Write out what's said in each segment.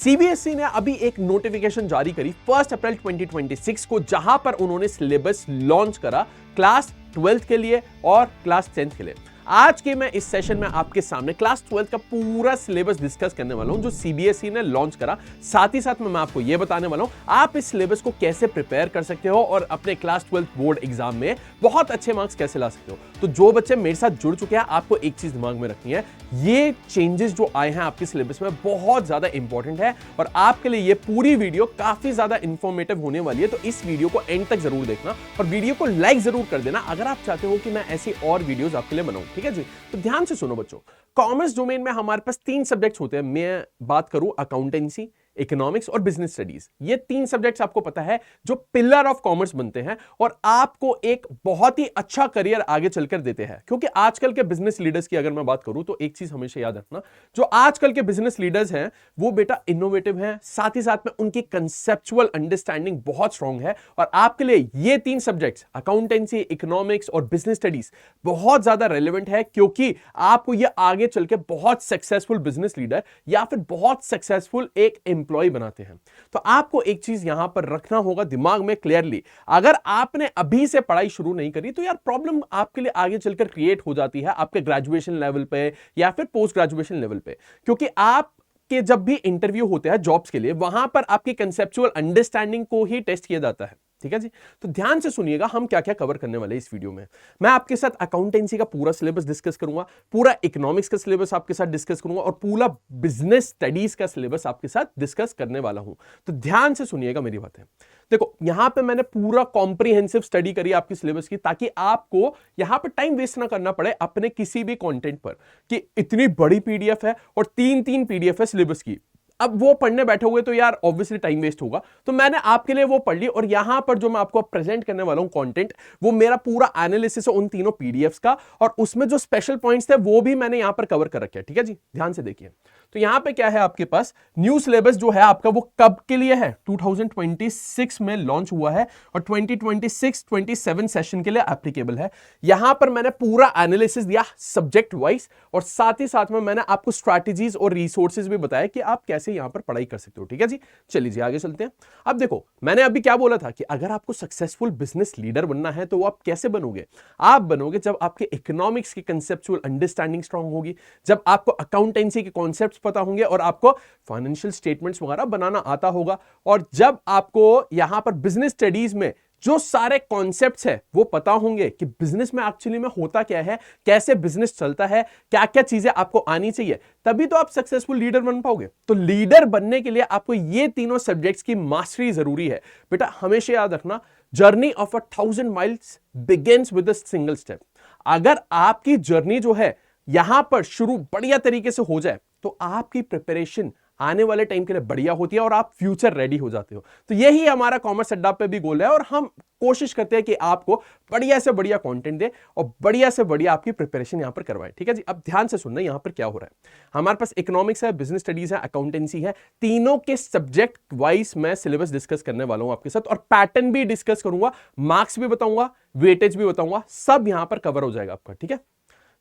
CBSE ने अभी एक नोटिफिकेशन जारी करी 1 अप्रैल 2026 को, जहां पर उन्होंने सिलेबस लॉन्च करा क्लास 12th के लिए और क्लास 10th के लिए। आज के मैं इस सेशन में आपके सामने क्लास 12th का पूरा सिलेबस डिस्कस करने वाला हूं जो सीबीएसई ने लॉन्च करा। साथ ही साथ में मैं आपको यह बताने वाला हूं आप इस सिलेबस को कैसे प्रिपेयर कर सकते हो और अपने क्लास 12th बोर्ड एग्जाम में बहुत अच्छे मार्क्स कैसे ला सकते हो। तो जो बच्चे मेरे साथ जुड़ चुके हैं, आपको एक चीज दिमाग में रखनी है, ये चेंजेस जो आए हैं आपके सिलेबस में बहुत ज्यादा इंपॉर्टेंट है और आपके लिए ये पूरी वीडियो काफी ज्यादा इंफॉर्मेटिव होने वाली है। तो इस वीडियो को एंड तक जरूर देखना और वीडियो को लाइक जरूर कर देना अगर आप चाहते हो कि मैं ऐसी और वीडियोस आपके लिए बनाऊं। ठीक है जी, तो ध्यान से सुनो बच्चों। कॉमर्स डोमेन में हमारे पास 3 सब्जेक्ट्स होते हैं। मैं बात करूं अकाउंटेंसी, इकोनॉमिक्स और बिजनेस स्टडीज। ये 3 सब्जेक्ट्स आपको पता है जो पिलर ऑफ कॉमर्स बनते हैं और आपको एक बहुत ही अच्छा करियर आगे चलकर देते हैं। क्योंकि आजकल के बिजनेस लीडर्स की अगर मैं बात करूं तो एक चीज हमेशा याद रखना, जो आजकल के बिजनेस लीडर्स हैं वो बेटा इनोवेटिव हैं, साथ ही साथ में उनकी कंसेप्चुअल अंडरस्टैंडिंग बहुत स्ट्रांग है। और आपके लिए ये 3 सब्जेक्ट्स अकाउंटेंसी, इकोनॉमिक्स और बिजनेस स्टडीज बहुत ज्यादा रेलिवेंट है, क्योंकि आपको ये आगे चल के बहुत सक्सेसफुल बिजनेस लीडर या फिर बहुत सक्सेसफुल एक एम्प्लॉय बनाते हैं। तो आपको एक चीज यहां पर रखना होगा दिमाग में क्लियरली, अगर आपने अभी से पढ़ाई शुरू नहीं करी तो यार प्रॉब्लम आपके लिए आगे चलकर क्रिएट हो जाती है आपके ग्रेजुएशन लेवल पे या फिर पोस्ट ग्रेजुएशन लेवल पे। क्योंकि आप के जब भी इंटरव्यू होते हैं जॉब्स के लिए, वहां पर आपकी कंसेप्चुअल अंडरस्टैंडिंग को ही टेस्ट किया जाता है। ठीक है जी, तो ध्यान से सुनिएगा हम क्या क्या कवर करने वाले हैं इस वीडियो में। मैं आपके साथ अकाउंटेंसी का पूरा सिलेबस डिस्कस करूंगा, पूरा इकोनॉमिक्स का सिलेबस आपके साथ डिस्कस करूंगा और पूरा बिजनेस स्टडीज का सिलेबस आपके साथ डिस्कस करने वाला हूं। तो ध्यान से सुनिएगा मेरी बातें। देखो, यहां पे मैंने पूरा कॉम्प्रिहेंसिव स्टडी करी आपकी सिलेबस की, ताकि आपको यहां पे टाइम वेस्ट ना करना पड़े अपने किसी भी कंटेंट पर कि इतनी बड़ी पीडीएफ है और 3-3 पीडीएफ है सिलेबस की। अब वो पढ़ने बैठोगे तो यार ऑब्वियसली टाइम वेस्ट होगा। तो मैंने आपके लिए वो पढ़ ली और यहां पर जो मैं आपको प्रेजेंट करने वाला हूं कंटेंट, वो मेरा पूरा एनालिसिस है उन तीनों पीडीएफ्स का, और उसमें जो स्पेशल पॉइंट्स थे वो भी मैंने यहां पर कवर कर रखे हैं। ठीक है जी, ध्यान से देखिए। तो यहां पे क्या है आपके पास, न्यू सिलेबस जो है आपका वो कब के लिए है, 2026 में लॉन्च हुआ है और 2026-27 सेशन के लिए एप्लीकेबल है। यहां पर मैंने पूरा एनालिसिस दिया सब्जेक्ट वाइज और साथ ही साथ में मैंने आपको स्ट्रैटेजीज और रिसोर्सेज भी बताया कि आप कैसे यहां पर पढ़ाई कर सकते हो। ठीक है जी, चलिए जी आगे चलते हैं। अब देखो, मैंने अभी क्या बोला था कि अगर आपको सक्सेसफुल बिजनेस लीडर बनना है तो वो आप कैसे बनोगे। आप बनोगे जब आपके इकोनॉमिक्स की कंसेप्चुअल अंडरस्टैंडिंग स्ट्रांग होगी, जब आपको अकाउंटेंसी के कॉन्सेप्ट्स पता होंगे और आपको फाइनेंशियल स्टेटमेंट्स वगैरह बनाना आता होगा, और जब आपको यहां पर बिजनेस स्टडीज में जो सारे कॉन्सेप्ट्स है वो पता होंगे कि बिजनेस में एक्चुअली में होता क्या है, कैसे बिजनेस चलता है, क्या क्या चीजें आपको आनी चाहिए, तभी तो आप सक्सेसफुल लीडर बन पाओगे। तो लीडर बनने के लिए आपको ये तीनों सब्जेक्ट्स की मास्टरी जरूरी है। बेटा हमेशा याद रखना, journey of 1000 miles begins with a single step. अगर आपकी जर्नी जो है यहां पर शुरू बढ़िया तरीके से हो जाए तो आपकी प्रिपरेशन आने वाले टाइम के लिए बढ़िया होती है और आप फ्यूचर रेडी हो जाते हो। तो यही हमारा कॉमर्स अड्डा पे भी गोल है और हम कोशिश करते हैं कि आपको बढ़िया से बढ़िया कंटेंट दे और बढ़िया से बढ़िया आपकी प्रिपरेशन यहां पर करवाए। ठीक है जी, अब ध्यान से सुनना यहां पर क्या हो रहा है। हमारे पास इकोनॉमिक्स है, बिजनेस स्टडीज है, अकाउंटेंसी है, तीनों के सब्जेक्ट वाइज मैं सिलेबस डिस्कस करने वाला हूं आपके साथ और पैटर्न भी डिस्कस करूंगा, मार्क्स भी बताऊंगा, वेटेज भी बताऊंगा, सब यहां पर कवर हो जाएगा आपका। ठीक है,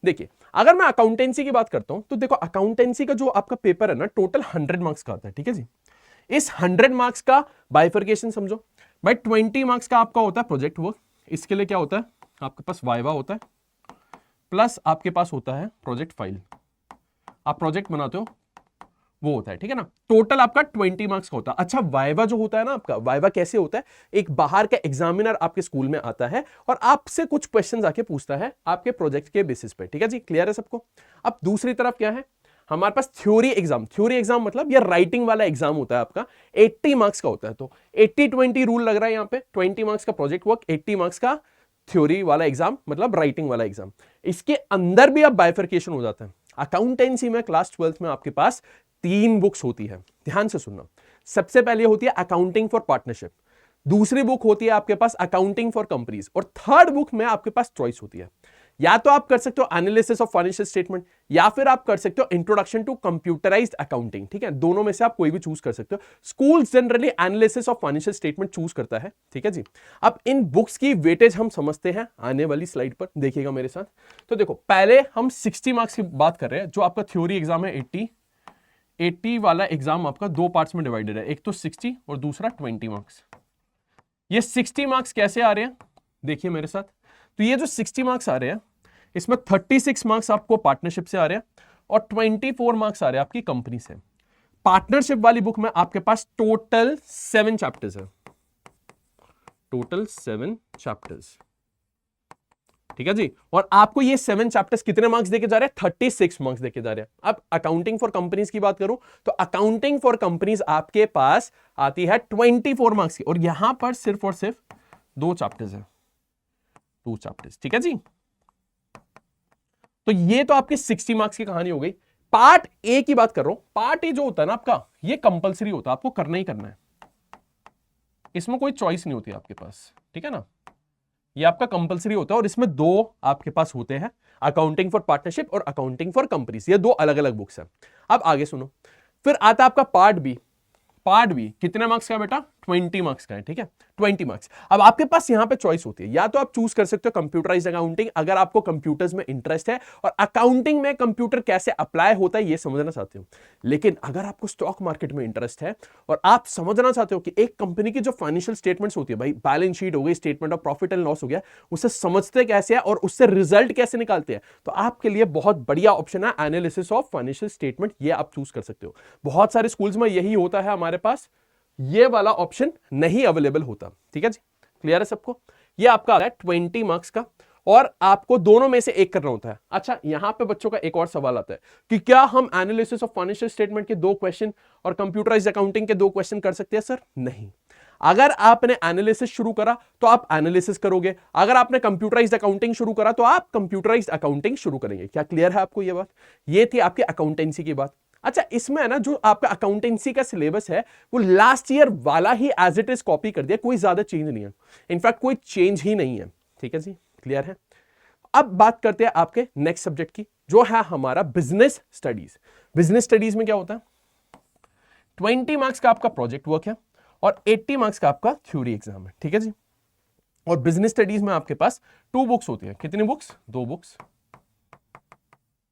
देखिए अगर मैं अकाउंटेंसी की बात करता हूं तो देखो अकाउंटेंसी का जो आपका पेपर है ना, टोटल 100 मार्क्स का आता है। ठीक है जी, इस 100 मार्क्स का बाइफर्केशन समझो भाई। 20 मार्क्स का आपका होता है प्रोजेक्ट वर्क, इसके लिए क्या होता है आपके पास वाइवा होता है, प्लस आपके पास होता है प्रोजेक्ट फाइल, आप प्रोजेक्ट बनाते हो वो होता है। ठीक है ना, टोटल आपका 20 मार्क्स का होता है। अच्छा, वाइवा जो होता है ना आपका, वाइवा कैसे होता है, एक बाहर का एग्जामिनर आपके स्कूल में आता है और आपसे कुछ क्वेश्चंस आके पूछता है आपके प्रोजेक्ट के बेसिस पे। ठीक है जी, क्लियर है सबको। अब दूसरी तरफ क्या है हमारे पास, थ्योरी एग्जाम। थ्योरी एग्जाम मतलब ये राइटिंग वाला एग्जाम होता है आपका, 80 मार्क्स का होता है। तो 80-20 रूल लग रहा है यहां पे, 20 मार्क्स का प्रोजेक्ट वर्क, 80 मार्क्स का थ्योरी वाला एग्जाम मतलब राइटिंग वाला एग्जाम। इसके अंदर भी अब बाइफर्केशन हो जाता है। अकाउंटेंसी में क्लास 12th में आपके पास 3 बुक्स होती है, ध्यान से सुनना। सबसे पहले होती है अकाउंटिंग फॉर पार्टनरशिप, दूसरी बुक होती है आपके पास अकाउंटिंग फॉर कंपनीज, और थर्ड बुक में आपके पास चॉइस होती है। या तो आप कर सकते हो एनालिसिस ऑफ फाइनेंशियल स्टेटमेंट, या फिर आप कर सकते हो इंट्रोडक्शन टू कंप्यूटराइज्ड अकाउंटिंग। ठीक है, दोनों में से आप कोई भी चूज कर सकते हो। Schools generally analysis of financial statement choose करता है। ठीक है जी, अब इन बुक्स की वेटेज हम समझते हैं आने वाली स्लाइड पर, देखिएगा मेरे साथ। तो देखो, पहले हम 60 मार्क्स की बात कर रहे हैं, जो आपका थ्योरी एग्जाम है 80, 80 वाला एग्जाम आपका दो पार्ट्स में डिवाइडेड है, एक तो 60 और दूसरा 20 मार्क्स। ये 60 मार्क्स कैसे आ रहे हैं देखिए मेरे साथ। तो ये जो 60 मार्क्स आ रहे हैं इसमें 36 मार्क्स आपको पार्टनरशिप से आ रहे हैं और 24 मार्क्स आ रहे हैं आपकी कंपनी से। पार्टनरशिप वाली बुक में आपके पास टोटल 7 चैप्टर्स है, टोटल 7 चैप्टर्स, ठीक है जी। और आपको ये 7 चैप्टर्स कितने मार्क्स देके जा रहे हैं? 36 मार्क्स देके जा रहे हैं। अब अकाउंटिंग फॉर कंपनीज की बात करूं तो अकाउंटिंग फॉर कंपनीज आपके पास आती है 24 मार्क्स की, और यहां पर सिर्फ और सिर्फ 2 चैप्टर्स है, 2 चैप्टर्स, ठीक है जी। तो ये तो आपकी 60 मार्क्स की कहानी हो गई। पार्ट ए की बात कर रहा हूं। पार्ट ए जो होता है ना आपका, ये कंपलसरी होता है, आपको करना ही करना है, इसमें कोई चॉइस नहीं होती आपके पास, ठीक है ना। ये आपका कंपलसरी होता है और इसमें 2 आपके पास होते हैं, अकाउंटिंग फॉर पार्टनरशिप और अकाउंटिंग फॉर कंपनीज। ये 2 अलग अलग बुक्स हैं। अब आगे सुनो, फिर आता है आपका पार्ट बी। पार्ट बी कितने मार्क्स का है बेटा? 20 मार्क्स का है, ठीक है, 20 मार्क्स। अब आपके पास यहां पे चॉइस होती है, या तो आप चूज कर सकते हो कंप्यूटराइज्ड अकाउंटिंग, अगर आपको कंप्यूटर्स में इंटरेस्ट है और अकाउंटिंग में कंप्यूटर कैसे अप्लाई होता है ये समझना चाहते हो। लेकिन अगर आपको स्टॉक मार्केट में इंटरेस्ट है और आप समझना चाहते हो कि एक कंपनी की जो फाइनेंशियल स्टेटमेंट्स होती है, भाई बैलेंस शीट हो गई, statement of profit and loss हो गया, उसे समझते कैसे है और उससे रिजल्ट कैसे निकालते हैं, तो आपके लिए बहुत बढ़िया ऑप्शन है एनालिसिस ऑफ फाइनेंशियल स्टेटमेंट। ये आप चूज कर सकते हो। बहुत सारे स्कूल्स में यही होता है, हमारे पास ये वाला ऑप्शन नहीं अवेलेबल होता, ठीक है जी। क्लियर है सबको? ये आपका आ रहा है 20 मार्क्स का और आपको दोनों में से एक करना होता है। अच्छा, यहां पे बच्चों का एक और सवाल आता है कि क्या हम एनालिसिस ऑफ फाइनेंशियल स्टेटमेंट के 2 क्वेश्चन और कंप्यूटराइज्ड अकाउंटिंग के 2 क्वेश्चन कर सकते हैं? सर नहीं। अगर आपने एनालिसिस शुरू करा तो आप एनालिसिस करोगे, अगर आपने कंप्यूटराइज्ड अकाउंटिंग शुरू करा तो आप कंप्यूटराइज्ड अकाउंटिंग शुरू करेंगे। क्या क्लियर है आपको ये बात? ये थी आपकी अकाउंटेंसी की बात। अच्छा, इसमें है ना जो आपका अकाउंटेंसी का सिलेबस है वो लास्ट ईयर वाला ही एज इट इज कॉपी कर दिया, कोई ज्यादा चेंज नहीं है, इनफैक्ट कोई चेंज ही नहीं है, ठीक है जी। क्लियर है? अब बात करते हैं आपके नेक्स्ट सब्जेक्ट की, जो है हमारा बिजनेस स्टडीज। बिजनेस स्टडीज में क्या होता है? 20 मार्क्स का आपका प्रोजेक्ट वर्क है और 80 मार्क्स का आपका थ्योरी एग्जाम है, ठीक है जी। और बिजनेस स्टडीज में आपके पास 2 बुक्स होती है। कितनी बुक्स? 2 बुक्स,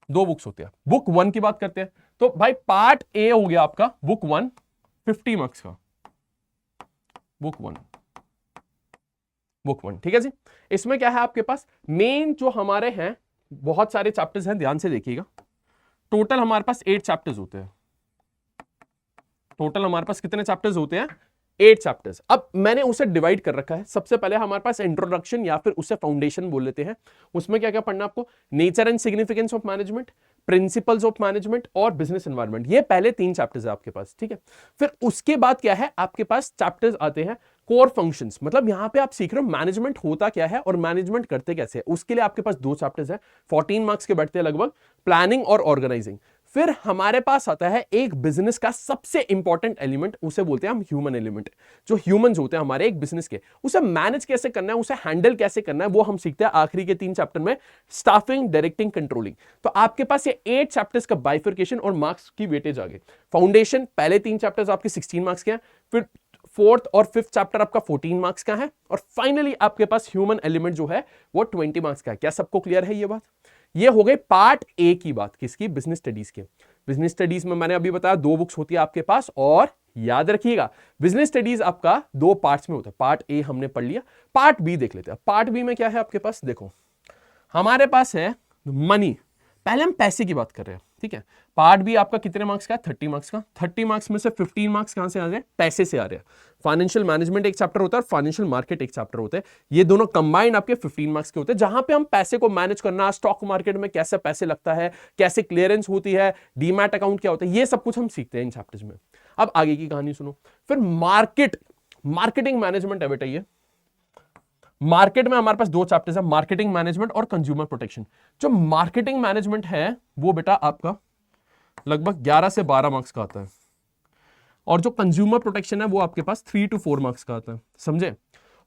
2 बुक्स होती है। बुक 1 की बात करते हैं तो भाई पार्ट ए हो गया आपका बुक 1, 50 मार्क्स का बुक 1, बुक 1, ठीक है जी। इसमें क्या है आपके पास? मेन जो हमारे हैं बहुत सारे चैप्टर्स हैं, ध्यान से देखिएगा। टोटल हमारे पास 8 चैप्टर्स होते हैं। टोटल हमारे पास कितने चैप्टर्स होते हैं? 8 चैप्टर्स। अब मैंने उसे डिवाइड कर रखा है। सबसे पहले हमारे पास इंट्रोडक्शन या फिर उसे फाउंडेशन बोल लेते हैं। उसमें क्या क्या पढ़ना आपको? Nature and significance of management, principles of management और बिजनेस एनवायरनमेंट। ये पहले 3 चैप्टर्स है आपके पास, ठीक है। फिर उसके बाद क्या है आपके पास? चैप्टर्स आते हैं कोर फंक्शंस, मतलब यहां पे आप सीख रहे हो मैनेजमेंट होता क्या है और मैनेजमेंट करते कैसे है। उसके लिए आपके पास 2 चैप्टर्स है, 14 मार्क्स के बैठते हैं लगभग, प्लानिंग और ऑर्गेनाइजिंग। फिर हमारे पास आता है एक बिजनेस का सबसे इंपॉर्टेंट एलिमेंट, उसे बोलते हैं हम ह्यूमन एलिमेंट। जो ह्यूमंस होते हैं हमारे एक बिजनेस के, उसे मैनेज कैसे करना है, उसे हैंडल कैसे करना है, वो हम सीखते हैं आखिरी के 3 चैप्टर में, स्टाफिंग, डायरेक्टिंग, कंट्रोलिंग। तो आपके पास ये 8 चैप्टर्स का बाइफर्केशन और मार्क्स की वेटेज आ गई। फाउंडेशन पहले 3 चैप्टर्स आपके 16 मार्क्स के हैं, फिर 4th और 5th चैप्टर आपका 14 मार्क्स का है, और फाइनली आपके पास ह्यूमन एलिमेंट जो है वो 20 मार्क्स का है। क्या सबको क्लियर है ये बात? ये हो गई पार्ट ए की बात, किसकी? बिजनेस स्टडीज के। बिजनेस स्टडीज में मैंने अभी बताया 2 बुक्स होती है आपके पास, और याद रखिएगा बिजनेस स्टडीज आपका 2 पार्ट्स में होता है। पार्ट ए हमने पढ़ लिया, पार्ट बी देख लेते हैं। पार्ट बी में क्या है आपके पास? देखो हमारे पास है मनी। पहले हम पैसे की बात कर रहे हैं, ठीक है। पार्ट बी आपका कितने मार्क्स का? 30 मार्क्स का। 30 मार्क्स में से 15 मार्क्स कहां से आ रहे हैं? पैसे से आ रहे हैं। फाइनेंशियल मैनेजमेंट एक चैप्टर होता है और फाइनेंशियल मार्केट एक चैप्टर होता है। ये दोनों कंबाइंड आपके 15 मार्क्स के होते हैं, जहां पे हम पैसे को मैनेज करना, स्टॉक मार्केट में कैसे पैसे लगता है, कैसे क्लियरेंस होती है, डीमैट अकाउंट क्या होता है, ये सब कुछ हम सीखते हैं इन चैप्टर्स में। अब आगे की कहानी सुनो। फिर मार्केटिंग मैनेजमेंट है बेटा। ये मार्केट में हमारे पास 2 चैप्टर्स है, मार्केटिंग मैनेजमेंट और कंज्यूमर प्रोटेक्शन। जो मार्केटिंग मैनेजमेंट है वो बेटा आपका लगभग 11 से 12 मार्क्स का आता है, और जो कंज्यूमर प्रोटेक्शन है वो आपके पास 3 to 4 मार्क्स का आता है। समझे?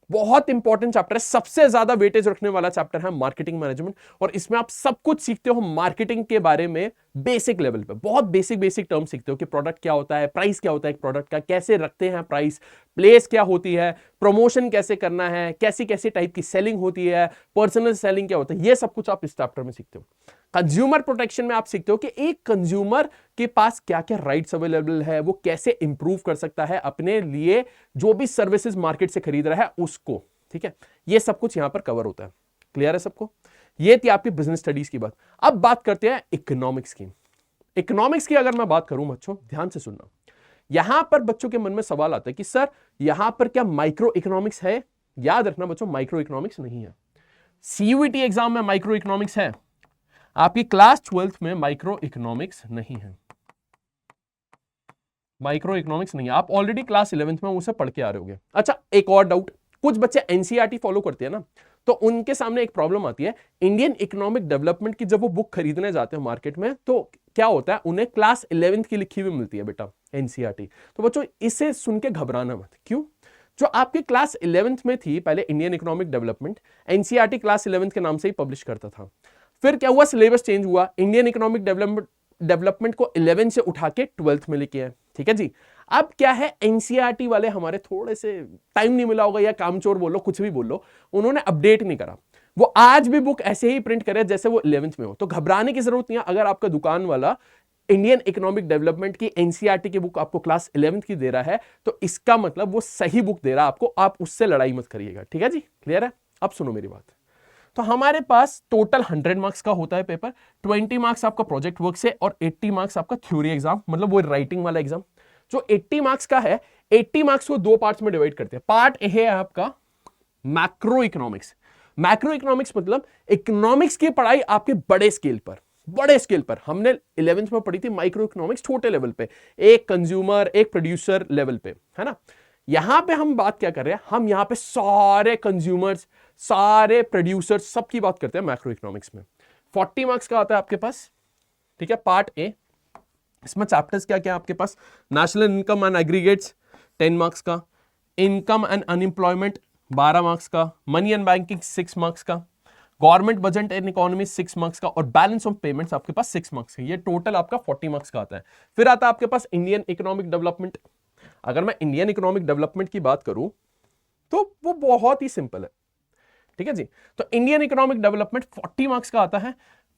बहुत इंपॉर्टेंट चैप्टर है, सबसे ज्यादा वेटेज रखने वाला चैप्टर है मार्केटिंग मैनेजमेंट, और इसमें आप सब कुछ सीखते हो मार्केटिंग के बारे में बेसिक लेवल पे। बहुत बेसिक टर्म सीखते हो कि प्रोडक्ट क्या होता है, प्राइस क्या होता है एक प्रोडक्ट का, कैसे रखते हैं प्राइस, प्लेस क्या होती है, प्रमोशन कैसे करना है, कैसी कैसी टाइप की सेलिंग होती है, पर्सनल सेलिंग क्या होता है, ये सब कुछ आप इस चैप्टर में सीखते हो। कंज्यूमर प्रोटेक्शन में आप सीखते हो कि एक कंज्यूमर के पास क्या क्या राइट्स अवेलेबल है, वो कैसे इंप्रूव कर सकता है अपने लिए जो भी सर्विसेज मार्केट से खरीद रहा है उसको। ठीक है, ये सब कुछ यहां पर कवर होता है। क्लियर है सबको? ये थी आपकी बिजनेस स्टडीज की बात। अब बात करते हैं इकोनॉमिक्स की। इकोनॉमिक्स की अगर मैं बात करूं बच्चों, ध्यान से सुनना, यहां पर बच्चों के मन में सवाल आता है कि सर यहां पर क्या माइक्रो इकोनॉमिक्स है? याद रखना बच्चों, माइक्रो इकोनॉमिक्स नहीं है। सीयूईटी एग्जाम में माइक्रो इकोनॉमिक्स है, आपकी क्लास 12th में माइक्रो इकोनॉमिक्स नहीं है। माइक्रो इकोनॉमिक्स नहीं है, आप ऑलरेडी क्लास 11th में उसे पढ़ के आ रहे होगे। अच्छा, एक और डाउट, कुछ बच्चे एनसीईआरटी फॉलो करते हैं ना, तो उनके सामने एक प्रॉब्लम आती है, इंडियन इकोनॉमिक डेवलपमेंट की जब वो बुक खरीदने जाते हैं मार्केट में, तो क्या होता है, उन्हें क्लास 11th की लिखी हुई मिलती है बेटा एनसीईआरटी। तो बच्चों इसे सुन के घबराना मत। क्यों? जो आपकी क्लास 11th में थी पहले Indian economic development, NCERT class 11th के नाम से ही पब्लिश करता था। फिर क्या हुआ, सिलेबस चेंज हुआ, इंडियन इकोनॉमिक डेवलपमेंट को 11 से उठा के 12th में लेके आए। ठीक है जी। अब क्या है, एनसीईआरटी वाले हमारे थोड़े से टाइम नहीं मिला होगा या कामचोर बोलो, कुछ भी बोलो, उन्होंने अपडेट नहीं करा। वो आज भी बुक ऐसे ही प्रिंट करे जैसे वो 11th में हो। तो घबराने की जरूरत नहीं है। अगर आपका दुकान वाला इंडियन इकोनॉमिक डेवलपमेंट की एनसीईआरटी की बुक आपको क्लास 11th की दे रहा है, तो इसका मतलब वो सही बुक दे रहा है आपको, आप उससे लड़ाई मत करिएगा। ठीक है जी, क्लियर है? अब सुनो मेरी बात। तो हमारे पास टोटल 100 मार्क्स का होता है पेपर, 20 मार्क्स आपका प्रोजेक्ट वर्क से और 80 मार्क्स आपका थ्योरी एग्जाम, मतलब वो राइटिंग वाला एग्जाम। जो 80 मार्क्स का है, 80 मार्क्स को दो पार्ट्स में डिवाइड करते हैं। पार्ट ए है आपका मैक्रो इकोनॉमिक्स। मैक्रो इकोनॉमिक्स मतलब इकोनॉमिक्स की पढ़ाई आपके बड़े स्केल पर, बड़े स्केल पर। हमने 11th में पढ़ी थी माइक्रो इकोनॉमिक्स छोटे लेवल पे, एक कंज्यूमर एक प्रोड्यूसर लेवल पे, है ना। यहां पे हम बात क्या कर रहे हैं, हम यहां पे सारे कंज्यूमर्स सारे प्रोड्यूसर्स सबकी बात करते हैं मैक्रो इकोनॉमिक्स में। 40 मार्क्स का आता है आपके पास। ठीक है, पार्ट ए। इसमें चैप्टर्स क्या क्या आपके पास, national income and aggregates 10 marks का, इनकम एंड अनएम्प्लॉयमेंट 12 मार्क्स का, मनी एंड बैंकिंग 6 मार्क्स का, government budget and economy 6 marks का, और बैलेंस ऑफ पेमेंट्स आपके पास 6 मार्क्स का। ये टोटल आपका 40 मार्क्स का आता है। फिर आता है आपके पास इंडियन इकोनॉमिक डेवलपमेंट। अगर मैं इंडियन इकोनॉमिक डेवलपमेंट की बात करूं तो वो बहुत ही सिंपल है। ठीक है जी। तो इंडियन इकोनॉमिक डेवलपमेंट 40 मार्क्स का आता है।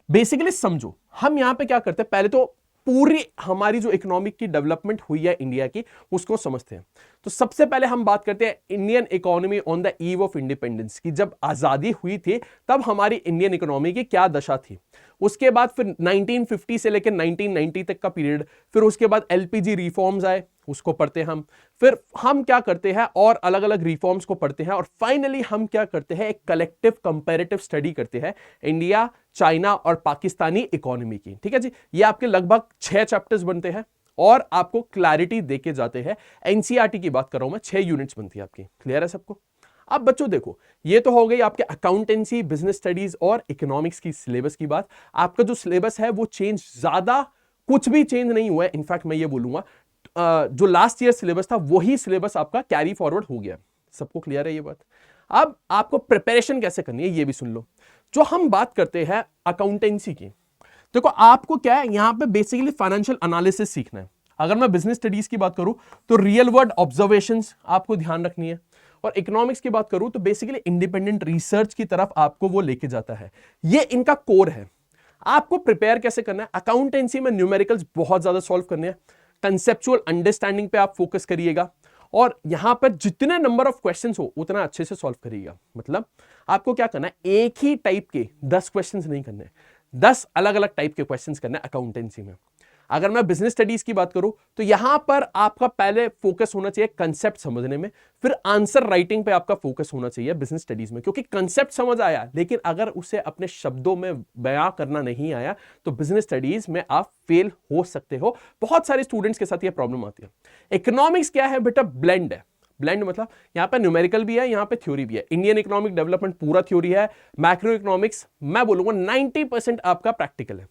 बेसिकली समझो हम यहां पे क्या करते हैं, पहले तो पूरी हमारी जो इकोनॉमिक की डेवलपमेंट हुई है इंडिया की उसको समझते हैं। तो सबसे पहले हम बात करते हैं Indian economy on the eve of independence की। जब आजादी हुई थी तब हमारी इंडियन इकोनॉमी की क्या दशा थी। उसके बाद फिर 1950 से लेकर 1990 तक का पीरियड, फिर उसके बाद एलपीजी रिफॉर्म्स आए, उसको पढ़ते हैं हम। फिर हम क्या करते हैं और अलग अलग रिफॉर्म्स को पढ़ते हैं, और फाइनली हम क्या करते हैं, एक कलेक्टिव कंपैरेटिव स्टडी करते हैं इंडिया, चाइना और पाकिस्तानी इकोनॉमी की। ठीक है जी। ये आपके लगभग 6 चैप्टर्स बनते हैं और आपको क्लैरिटी देके जाते हैं। एनसीईआरटी की बात कर रहा हूं मैं, 6 यूनिट्स बनती है आपकी। क्लियर है सबको? अब बच्चों देखो, ये तो हो गई आपके अकाउंटेंसी, बिजनेस स्टडीज और इकोनॉमिक्स की सिलेबस की बात। आपका जो सिलेबस है वो चेंज ज्यादा कुछ भी चेंज नहीं हुआ है। इनफैक्ट मैं ये बोलूंगा जो लास्ट ईयर सिलेबस था वही सिलेबस आपका कैरी फॉरवर्ड हो गया। सबको क्लियर है ये बात? अब आपको प्रिपरेशन कैसे करनी है ये भी सुन लो। जो हम बात करते हैं अकाउंटेंसी की, देखो आपको क्या है, यहां पे बेसिकली फाइनेंशियल एनालिसिस सीखना है। अगर मैं बिजनेस स्टडीज की बात करूं तो रियल वर्ल्ड ऑब्जर्वेशंस आपको ध्यान रखनी है, और इकोनॉमिक्स की बात करूं तो बेसिकली इंडिपेंडेंट रिसर्च की तरफ आपको वो लेके जाता है। ये इनका कोर है। आपको प्रिपेयर कैसे करना है, अकाउंटेंसी में न्यूमेरिकल्स बहुत ज्यादा सॉल्व करने हैं, कंसेप्चुअल अंडरस्टैंडिंग पे आप फोकस करिएगा, और यहां पर जितने नंबर ऑफ क्वेश्चंस हो उतना अच्छे से सॉल्व करिएगा। मतलब आपको क्या करना है, एक ही टाइप के 10 क्वेश्चंस नहीं करने, 10 अलग अलग टाइप के क्वेश्चंस करने अकाउंटेंसी में। अगर मैं बिजनेस स्टडीज की बात करूं तो यहां पर आपका पहले फोकस होना चाहिए कंसेप्ट समझने में, फिर आंसर राइटिंग पे आपका फोकस होना चाहिए बिजनेस स्टडीज में। क्योंकि कंसेप्ट समझ आया लेकिन अगर उसे अपने शब्दों में बयां करना नहीं आया तो बिजनेस स्टडीज में आप फेल हो सकते हो। बहुत सारे स्टूडेंट्स के साथ यह प्रॉब्लम आती है। इकोनॉमिक्स क्या है बेटा, ब्लेंड है। ब्लेंड मतलब यहां पे न्यूमेरिकल भी है, यहां पे थ्योरी भी है। इंडियन इकोनॉमिक डेवलपमेंट पूरा थ्योरी है, मैक्रो इकोनॉमिक्स मैं बोलूंगा 90% आपका प्रैक्टिकल है।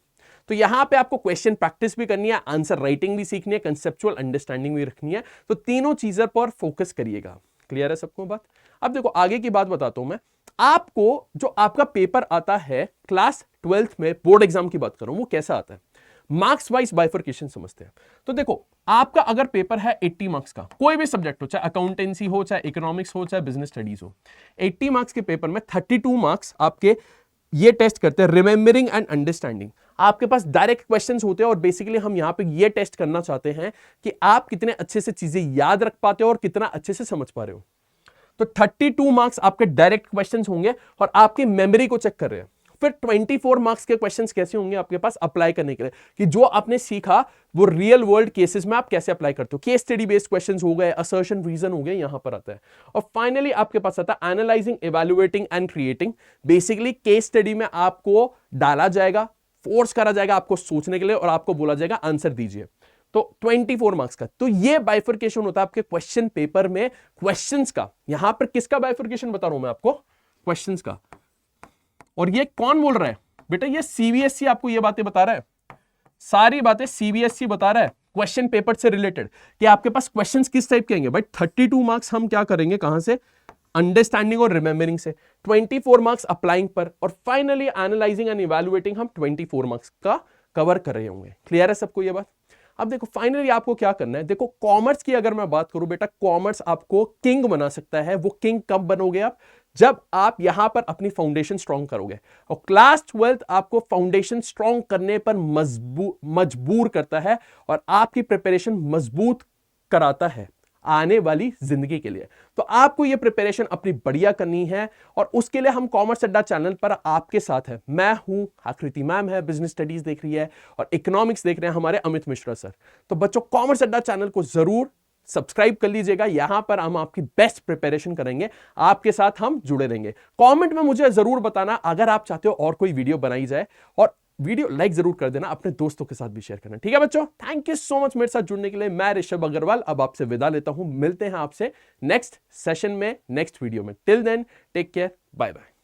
तो यहां पे आपको क्वेश्चन प्रैक्टिस भी करनी है, आंसर राइटिंग भी सीखनी है, कंसेप्चुअल अंडरस्टैंडिंग भी रखनी है। तो तीनों चीजों पर फोकस करिएगा। क्लियर है सबको बात? अब देखो आगे की बात बताता हूं मैं आपको। जो आपका पेपर आता है क्लास 12th में, बोर्ड एग्जाम की बात करूं, वो कैसा आता है, मार्क्स वाइज बाइफर्केशन समझते हैं। तो देखो आपका अगर पेपर है 80 मार्क्स का, कोई भी सब्जेक्ट हो, चाहे अकाउंटेंसी हो, चाहे इकोनॉमिक्स हो, चाहे बिजनेस स्टडीज हो, 80 मार्क्स के पेपर में 32 मार्क्स आपके ये टेस्ट करते हैं रिमेंबरिंग एंड अंडरस्टैंडिंग। आपके पास डायरेक्ट क्वेश्चंस होते हैं और बेसिकली हम यहां पे ये टेस्ट करना चाहते हैं कि आप कितने अच्छे से चीजें याद रख पाते हो और कितना अच्छे से समझ पा रहे हो। तो 32 मार्क्स आपके डायरेक्ट क्वेश्चंस होंगे और आपकी मेमोरी को चेक कर रहे हैं। फिर 24 मार्क्स के क्वेश्चंस कैसे होंगे आपके पास अप्लाई करने के लिए, कि जो आपने सीखा वो रियल वर्ल्ड केसेस में आप कैसे अप्लाई करते हो। केस स्टडी बेस्ड क्वेश्चंस हो गए, असर्शन रीजन हो गए, यहां पर आता है। और फाइनली आपके पास आता है analysing, evaluating and creating. Basically case study में आपको डाला जाएगा, फोर्स करा जाएगा आपको सोचने के लिए और आपको बोला जाएगा आंसर दीजिए। तो 24 मार्क्स का। तो ये बाइफर्केशन होता है आपके क्वेश्चन पेपर में क्वेश्चंस का। यहां पर किसका बाइफर्केशन बता रहा हूं मैं आपको, क्वेश्चंस का। और ये कौन बोल रहा है बेटा, ये सीबीएसई आपको ये बातें बता रहा है, सारी बातें सीबीएसई बता रहा है क्वेश्चन पेपर से रिलेटेड, कि आपके पास क्वेश्चंस किस टाइप के आएंगे। भाई 32 मार्क्स हम क्या करेंगे, कहां से, अंडरस्टैंडिंग और रिमेंबरिंग से, 24 मार्क्स अप्लाइंग पर, और फाइनली एनालाइजिंग एंड इवैल्यूएटिंग हम 24 मार्क्स का कवर कर रहे होंगे। क्लियर है सबको ये बात। अब देखो फाइनली आपको क्या करना है। देखो कॉमर्स की अगर मैं बात करूं बेटा, कॉमर्स आपको किंग बना सकता है। वो किंग कब बनोगे आप, जब आप यहां पर अपनी फाउंडेशन स्ट्रांग करोगे। और क्लास 12 आपको फाउंडेशन स्ट्रांग करने पर मजबूर करता है और आपकी प्रिपरेशन मजबूत कराता है आने वाली जिंदगी के लिए। तो आपको यह प्रिपरेशन अपनी बढ़िया करनी है और उसके लिए हम कॉमर्स अड्डा चैनल पर आपके साथ है। मैं हूं, आकृति मैम है, बिजनेस स्टडीज देख रही है, और इकोनॉमिक्स देख रहे हैं हमारे अमित मिश्रा सर। तो बच्चों कॉमर्स अड्डा चैनल को जरूर सब्सक्राइब कर लीजिएगा। यहां पर हम आपकी बेस्ट प्रिपरेशन करेंगे, आपके साथ हम जुड़े रहेंगे। कमेंट में मुझे जरूर बताना अगर आप चाहते हो और कोई वीडियो बनाई जाए, और वीडियो लाइक जरूर कर देना, अपने दोस्तों के साथ भी शेयर करना। ठीक है बच्चों, थैंक यू सो मच मेरे साथ जुड़ने के लिए। मैं ऋषभ अग्रवाल अब आपसे विदा लेता हूं। मिलते हैं आपसे नेक्स्ट सेशन में, नेक्स्ट वीडियो में। Till then take care, bye bye.